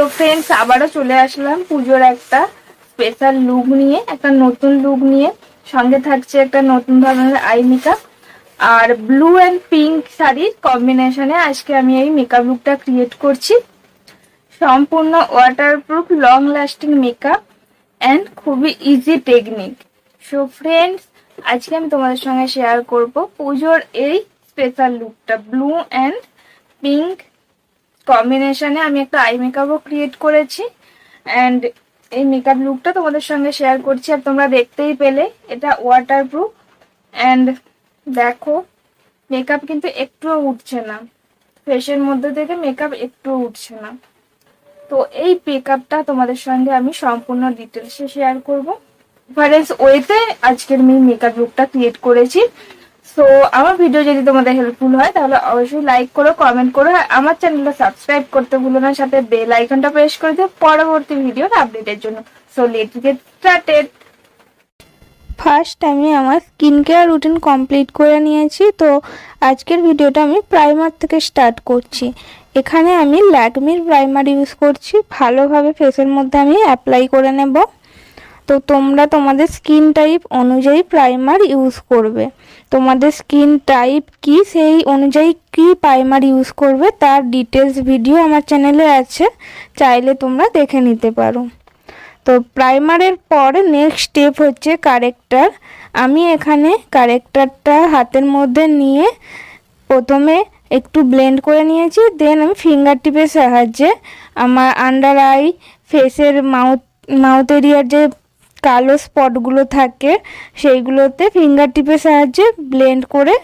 তো ফ্রেন্ডস আবারও চলে আসলাম পুজোর একটা স্পেশাল লুক নিয়ে, একটা নতুন লুক নিয়ে। সঙ্গে থাকছে একটা নতুন ধরনের আই মেকআপ আর ব্লু অ্যান্ড পিঙ্ক শাড়ির কম্বিনেশনে আজকে আমি এই মেকআপ লুকটা ক্রিয়েট করছি। সম্পূর্ণ waterproof long lasting makeup and খুবই ইজি টেকনিক। সো ফ্রেন্ডস আজকে আমি তোমাদের সঙ্গে শেয়ার করব পুজোর এই স্পেশাল লুকটা। ব্লু অ্যান্ড পিঙ্ক কম্বিনেশনে আমি একটা আই মেকআপও ক্রিয়েট করেছি অ্যান্ড এই মেকআপ লুকটা তোমাদের সঙ্গে শেয়ার করছি। আর তোমরা দেখতেই পেলে এটা ওয়াটারপ্রুফ অ্যান্ড দেখো মেকআপ কিন্তু একটুও উঠছে না, ফেসের মধ্যে থেকে মেকআপ একটুও উঠছে না। তো এই মেকআপটা তোমাদের সঙ্গে আমি সম্পূর্ণ ডিটেলসে শেয়ার করব। ডিফারেন্স ওয়েতে আজকের আমি মেকআপ লুকটা ক্রিয়েট করেছি। সো আমার ভিডিও যদি তোমাদের হেল্পফুল হয় তাহলে অবশ্যই লাইক করো, কমেন্ট করো, আর আমার চ্যানেলটা সাবস্ক্রাইব করতে ভুলো না, সাথে বেল আইকনটা প্রেস করে দিও পরবর্তী ভিডিওর আপডেটের জন্য। So let's get started. First আমি আমার স্কিন কেয়ার রুটিন কমপ্লিট করে নিয়েছি। তো আজকের ভিডিওটা আমি প্রাইমার থেকে স্টার্ট করছি। এখানে আমি ল্যাকমির প্রাইমার ইউজ করছি, ভালোভাবে ফেসের মধ্যে আমি অ্যাপ্লাই করে নেব। তো তোমরা তোমাদের স্কিন টাইপ অনুযায়ী প্রাইমার ইউজ করবে। তোমাদের স্কিন টাইপ কি সেই অনুযায়ী কি প্রাইমার ইউজ করবে তার ডিটেলস ভিডিও আমার চ্যানেলে আছে, চাইলে তোমরা দেখে নিতে পারো। তো প্রাইমারের পর নেক্সট স্টেপ হচ্ছে কারেক্টার। আমি এখানে কারেক্টারটা হাতের মধ্যে নিয়ে প্রথমে একটু ব্লেন্ড করে নিয়েছি, দেন আমি ফিঙ্গার টিপের সাহায্যে আমার আন্ডার আই, ফেসের মাউথ এরিয়ার যে কালো স্পটগুলো থাকে সেইগুলোতে ফিঙ্গার টিপের সাহায্যে ব্লেন্ড করে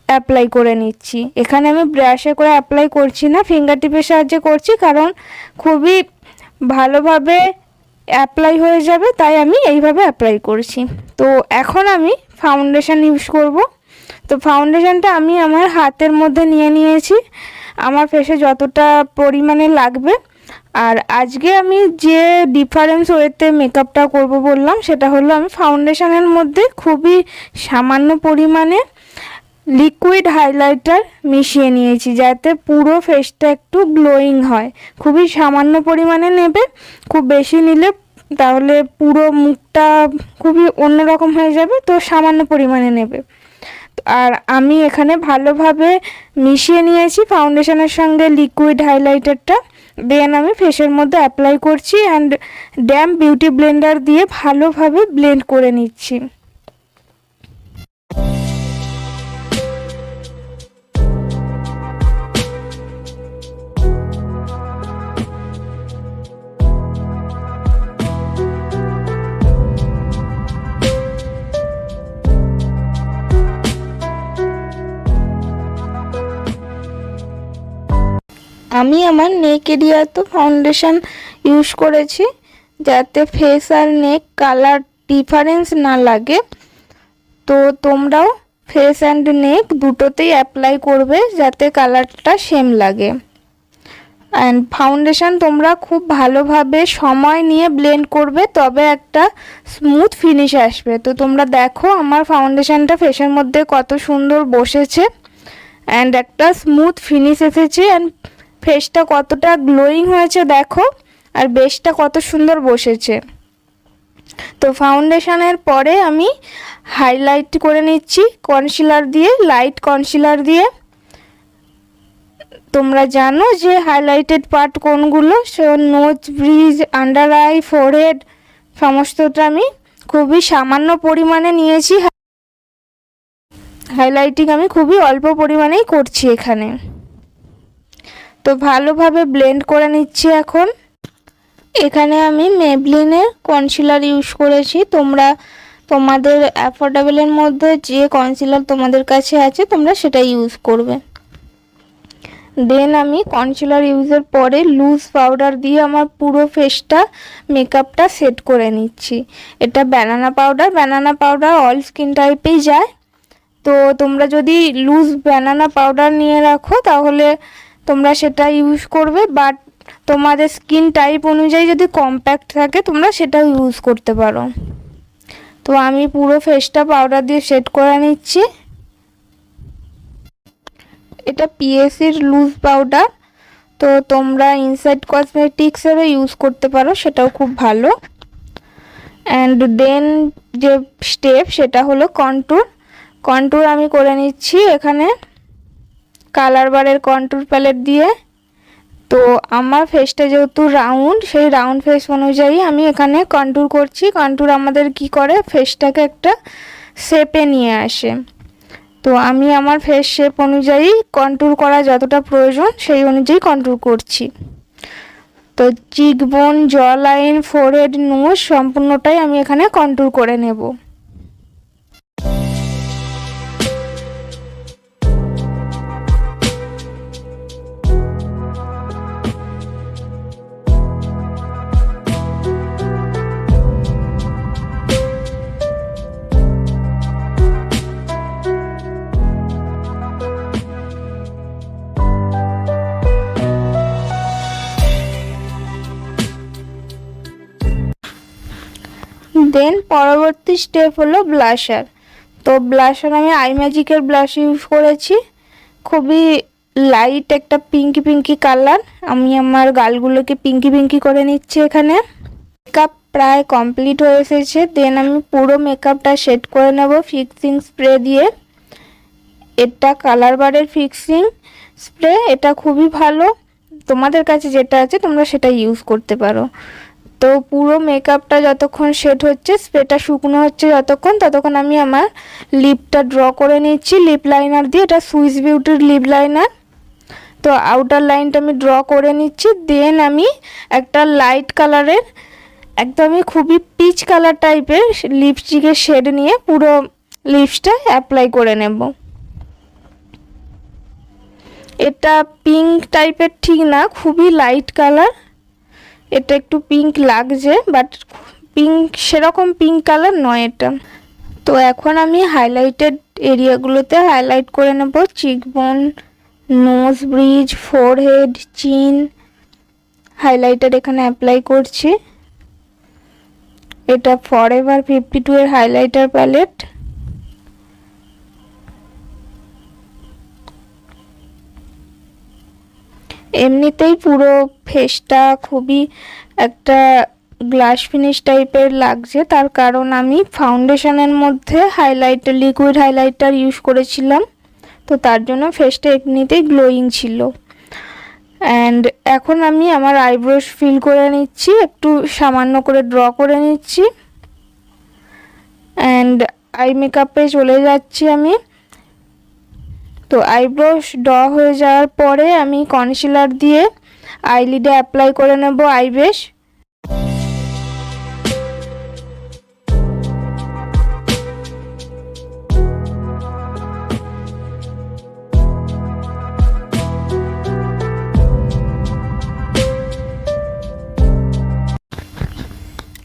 অ্যাপ্লাই করে নিচ্ছি। এখানে আমি ব্রাশে করে অ্যাপ্লাই করছি না, ফিঙ্গার টিপের সাহায্যে করছি, কারণ খুবই ভালোভাবে অ্যাপ্লাই হয়ে যাবে, তাই আমি এইভাবে অ্যাপ্লাই করছি। তো এখন আমি ফাউন্ডেশন ইউজ করব। তো ফাউন্ডেশনটা আমি আমার হাতের মধ্যে নিয়ে নিয়েছি, আমার ফেসে যতটা পরিমাণে লাগবে। আর আজকে আমি যে ডিফারেন্স ওয়েতে মেকআপটা করব বললাম, সেটা হলো আমি ফাউন্ডেশনের মধ্যে খুবই সামান্য পরিমাণে লিকুইড হাইলাইটার মিশিয়ে নিয়েছি, যাতে পুরো ফেসটা একটু গ্লোয়িং হয়। খুবই সামান্য পরিমাণে নেবে, খুব বেশি নিলে তাহলে পুরো মুখটা খুবই অন্যরকম হয়ে যাবে, তো সামান্য পরিমাণে নেবে। আর আমি এখানে ভালোভাবে মিশিয়ে নিয়েছি ফাউন্ডেশনের সঙ্গে লিকুইড হাইলাইটারটা, দেন আমি ফেসের মধ্যে অ্যাপ্লাই করছি অ্যান্ড ড্যাম্প বিউটি ব্লেন্ডার দিয়ে ভালোভাবে ব্লেন্ড করে নিচ্ছি। আমি আমার নেক এরিয়াতে ফাউন্ডেশন ইউজ করেছি, যাতে ফেস আর নেক কালার ডিফারেন্স না লাগে। তো তোমরাও ফেস অ্যান্ড নেক দুটোতেই অ্যাপ্লাই করবে যাতে কালারটা সেম লাগে। অ্যান্ড ফাউন্ডেশন তোমরা খুব ভালোভাবে সময় নিয়ে ব্লেন্ড করবে, তবে একটা স্মুথ ফিনিশ আসবে। তো তোমরা দেখো আমার ফাউন্ডেশনটা ফেসের মধ্যে কত সুন্দর বসেছে অ্যান্ড একটা স্মুথ ফিনিশ এসেছে, অ্যান্ড ফেসটা কতটা গ্লোয়িং হয়েছে দেখো, আর বেসটা কত সুন্দর বসেছে। তো ফাউন্ডেশনের পরে আমি হাইলাইট করে নিচ্ছি কনসিলার দিয়ে, লাইট কনসিলার দিয়ে। তোমরা জানো যে হাইলাইটেড পার্ট কোনগুলো, so nose bridge, under eye, forehead সমস্তটা আমি খুবই সামান্য পরিমাণে নিয়েছি। হাইলাইটিং আমি খুবই অল্প পরিমাণেই করছি এখানে। তো ভালোভাবে ব্লেন্ড করে নিচ্ছি। এখন এখানে আমি মেবলিনের কনসিলার ইউজ করেছি, তোমরা তোমাদের অ্যাফোর্ডেবলের মধ্যে যে কনসিলার তোমাদের কাছে আছে তোমরা সেটা ইউজ করবে। দেন আমি কনসিলার ইউজের পরে লুজ পাউডার দিয়ে আমার পুরো ফেসটা মেকআপটা সেট করে নিচ্ছি। এটা ব্যানানা পাউডার অল স্কিন টাইপেই যায়। তো তোমরা যদি লুজ ব্যানানা পাউডার নিয়ে রাখো তাহলে তোমরা সেটা ইউজ করবে, বাট তোমাদের স্কিন টাইপ অনুযায়ী যদি কম্প্যাক্ট থাকে তোমরা সেটাও ইউজ করতে পারো। তো আমি পুরো ফেসটা পাউডার দিয়ে সেট করে নিচ্ছি। এটা পিএসির লুজ পাউডার, তো তোমরা ইনসাইড কসমেটিক্সেরও ইউজ করতে পারো, সেটাও খুব ভালো। অ্যান্ড দেন যে স্টেপ সেটা হলো কন্ট্যুর আমি করে নিচ্ছি এখানে কালার বারের কন্ট্যুর প্যালেট দিয়ে। তো আমার ফেসটা যেহেতু রাউন্ড, সেই রাউন্ড ফেস অনুযায়ী আমি এখানে কন্ট্যুর করছি। কন্ট্যুর আমাদের কি করে, ফেসটাকে একটা শেপে নিয়ে আসে। তো আমি আমার ফেস শেপ অনুযায়ী কন্ট্যুর করা যতটা প্রয়োজন সেই অনুযায়ী কন্ট্যুর করছি। তো চিকবোন, জ লাইন, ফোরহেড, নোজ সম্পূর্ণটাই আমি এখানে কন্ট্যুর করে নেব। দেন পরবর্তী স্টেপ হলো ব্লাশার। তো ব্লাশার আমি আই ম্যাজিকের ব্লাশ ইউজ করেছি, খুবই লাইট একটা পিঙ্কি কালার। আমি আমার গালগুলোকে পিঙ্কি করে নিচ্ছি এখানে। মেকআপ প্রায় কমপ্লিট হয়ে এসেছে। দেন আমি পুরো মেকআপটা সেট করে নেব ফিক্সিং স্প্রে দিয়ে। এটা কালার বারের ফিক্সিং স্প্রে, এটা খুবই ভালো। তোমাদের কাছে যেটা আছে তোমরা সেটা ইউজ করতে পারো। তো পুরো মেকআপটা যতক্ষণ সেট হচ্ছে, স্প্রেটা শুকনো হচ্ছে ততক্ষণ আমি আমার লিপটা ড্র করে নিচ্ছি লিপ লাইনার দিয়ে। এটা সুইস বিউটির লিপ লাইনার। তো আউটার লাইনটা আমি ড্র করে নিচ্ছি। দেন আমি একটা লাইট কালারের, একদমই খুবই পিচ কালার টাইপের লিপস্টিকের শেড নিয়ে পুরো লিপসটা অ্যাপ্লাই করে নেব। এটা পিঙ্ক টাইপের ঠিক না, খুবই লাইট কালার। এটা একটু পিঙ্ক লাগছে, বাট পিঙ্ক সেরকম পিঙ্ক কালার নয় এটা। তো এখন আমি হাইলাইটেড এরিয়াগুলোতে হাইলাইট করে নেব। চিকবোন, নোজ ব্রিজ, ফোরহেড, চিন হাইলাইটার এখানে অ্যাপ্লাই করছি। এটা ফরএভার 52 এর হাইলাইটার প্যালেট। এমনিতেই পুরো ফেসটা খুবই একটা গ্লাস ফিনিশ টাইপের লাগছে, তার কারণ আমি ফাউন্ডেশনের মধ্যে লিকুইড হাইলাইটার ইউজ করেছিলাম। তো তার জন্য ফেসটা এমনিতেই গ্লোয়িং ছিল। অ্যান্ড এখন আমি আমার আইব্রোস ফিল করে নিচ্ছি, একটু সামান্য করে ড্র করে নিচ্ছি। অ্যান্ড আই মেকআপে চলে যাচ্ছি আমি। তো আইব্রোস ড্র হয়ে যাওয়ার পরে আমি কনসিলার দিয়ে আইলিডে অ্যাপ্লাই করে নেব আইবেস।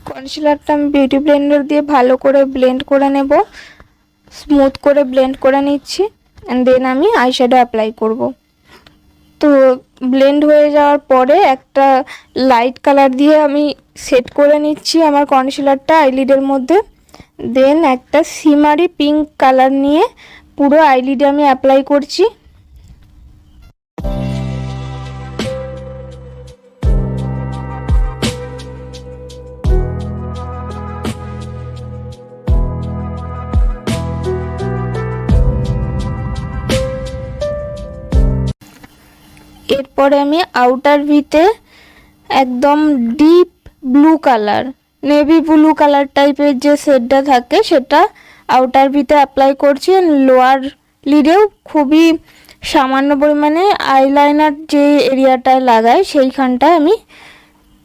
কনসিলারটা আমি বিউটি ব্লেন্ডার দিয়ে ভালো করে ব্লেন্ড করে নেব, স্মুথ করে ব্লেন্ড করে নিচ্ছি। অ্যান্ড দেন আমি আইশ্যাডো অ্যাপ্লাই করব। তো ব্লেন্ড হয়ে যাওয়ার পরে একটা লাইট কালার দিয়ে আমি সেট করে নিচ্ছি আমার কনসিলারটা আইলিডের মধ্যে। দেন একটা সিমারি পিঙ্ক কালার নিয়ে পুরো আইলিডে আমি অ্যাপ্লাই করছি। এরপরে আমি আউটার ভিতে একদম deep blue colour, navy blue colour টাইপের যে শেডটা থাকে সেটা আউটার ভিতে অ্যাপ্লাই করছি। লোয়ার লিডেও খুবই সামান্য পরিমাণে আইলাইনার যে এরিয়াটায় লাগাই সেইখানটায় আমি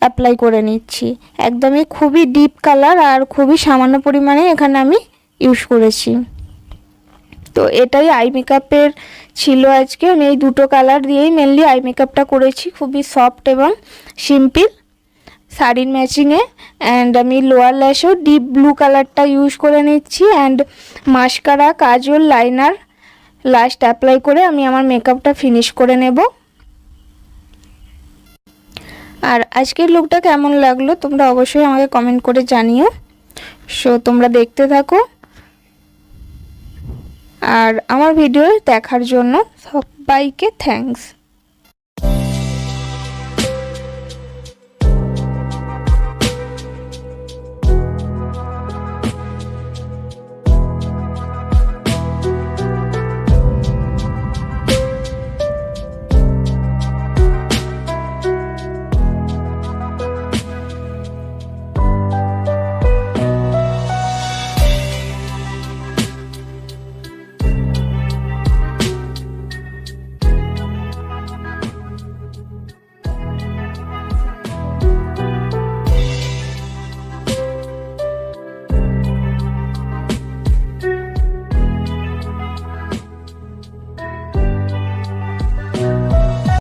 অ্যাপ্লাই করে নিচ্ছি। একদমই খুবই ডিপ কালার আর খুবই সামান্য পরিমাণে এখানে আমি ইউজ করেছি। তো এটাই আই মেকআপের ছিল আজকে। আমি এই দুটো কালার দিয়েই মেনলি আই মেকআপটা করেছি, খুবই সফট এবং সিম্পল শাড়ির ম্যাচিংয়ে। অ্যান্ড আমি লোয়ার ল্যাশেও ডিপ ব্লু কালারটা ইউজ করে নিচ্ছি। And mascara, Kajal, liner last apply করে আমি আমার মেকআপটা ফিনিশ করে নেব। আর আজকের লুকটা কেমন লাগলো তোমরা অবশ্যই আমাকে কমেন্ট করে জানিও। সো তোমরা দেখতে থাকো। আর আমার ভিডিও দেখার জন্য সবাইকে থ্যাঙ্কস।